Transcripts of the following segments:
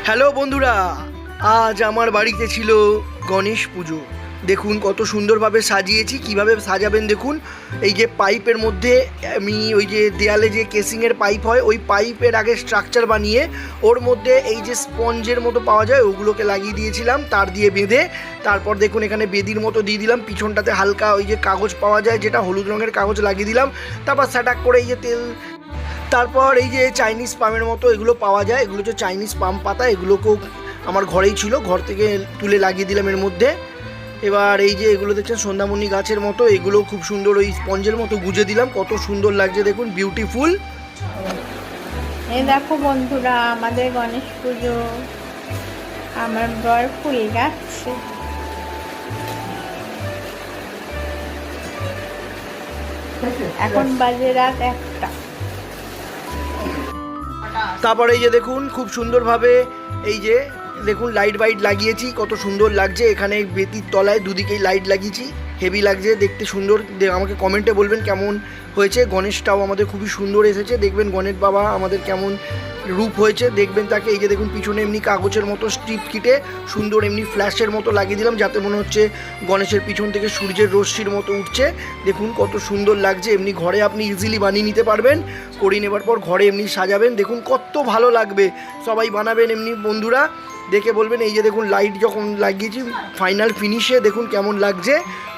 Hello বন্ধুরা, আজ আমার বাড়িতে ছিল গণেশ পুজো। দেখুন কত সুন্দরভাবে সাজিয়েছি। কিভাবে সাজাবেন দেখুন। এই যে পাইপের মধ্যে আমি ওই যে দেয়ালে যে কেসিংয়ের পাইপ হয়, ওই পাইপের আগে স্ট্রাকচার বানিয়ে ওর মধ্যে এই যে স্পঞ্জের মতো পাওয়া যায় ওগুলোকে লাগিয়ে দিয়েছিলাম তার দিয়ে বেঁধে। তারপর দেখুন এখানে বেদির মতো দিয়ে দিলাম, পিছনটাতে হালকা ওই যে কাগজ পাওয়া যায় যেটা হলুদ রঙের কাগজ লাগিয়ে দিলাম। তারপর স্যাটাক করে এই যে তেল, তারপর এই যে চাইনিজ পামের মতো এগুলো পাওয়া যায়, এগুলো হচ্ছে চাইনিজ পাম পাতা, এগুলোকেও আমার ঘরেই ছিল, ঘর থেকে তুলে লাগিয়ে দিলাম এর মধ্যে। এবার এই যে এগুলো দেখছেন সন্ধ্যামণি গাছের মতো, এগুলো খুব সুন্দর ওই স্পঞ্জের মতো গুজে দিলাম, কত সুন্দর লাগছে দেখুন, বিউটিফুল। এই দেখো বন্ধুরা, আমাদের গণেশ পুজো। আমার বর ফুল গাচ্ছে। এখন বাজে রাত 1টা। তারপরে এই যে দেখুন খুব সুন্দরভাবে এই যে দেখুন লাইট বাইট লাগিয়েছি, কত সুন্দর লাগছে। এখানে বেতির তলায় দুদিকেই লাইট লাগিয়েছি, হেভি লাগছে দেখতে, সুন্দর। আমাকে কমেন্টে বলবেন কেমন হয়েছে। গণেশটাও আমাদের খুবই সুন্দর এসেছে, দেখবেন গণেশ বাবা আমাদের কেমন রূপ হয়েছে দেখবেন তাকে। এই যে দেখুন পিছনে এমনি কাগজের মতো স্ট্রিপ কিটে সুন্দর এমনি ফ্ল্যাশের মতো লাগিয়ে দিলাম, যাতে মনে হচ্ছে গণেশের পিছন থেকে সূর্যের রশ্মির মতো উঠছে। দেখুন কত সুন্দর লাগছে। এমনি ঘরে আপনি ইজিলি বানিয়ে নিতে পারবেন, করিয়ে নেবার পর ঘরে এমনি সাজাবেন, দেখুন কত ভালো লাগবে। সবাই বানাবেন এমনি বন্ধুরা, দেখে বলবেন। এই যে দেখুন লাইট যখন লাগিয়েছি ফাইনাল ফিনিশে দেখুন কেমন লাগছে,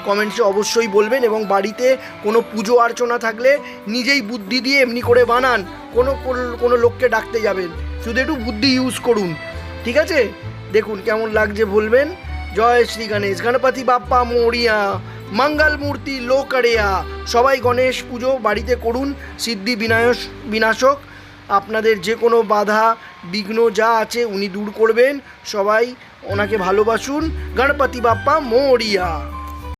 কমেন্টসে অবশ্যই বলবেন। এবং বাড়িতে কোনো পুজো অর্চনা থাকলে নিজেই বুদ্ধি দিয়ে এমনি করে বানান, কোনো লোককে ডাকতে যাবেন, শুধু একটু বুদ্ধি ইউজ করুন, ঠিক আছে? দেখুন কেমন লাগছে বলবেন। জয় শ্রী গণেশ, গণপতি বাপ্পা মোরিয়া, মঙ্গল মূর্তি লোকড়েয়া। সবাই গণেশ পুজো বাড়িতে করুন, সিদ্ধি বিনাশক। আপনাদের যে কোনো বাধা বিঘ্ন যা আছে উনি দূর করবেন। সবাই ওনাকে ভালোবাসুন। গণপতি বাপ্পা মোরিয়া।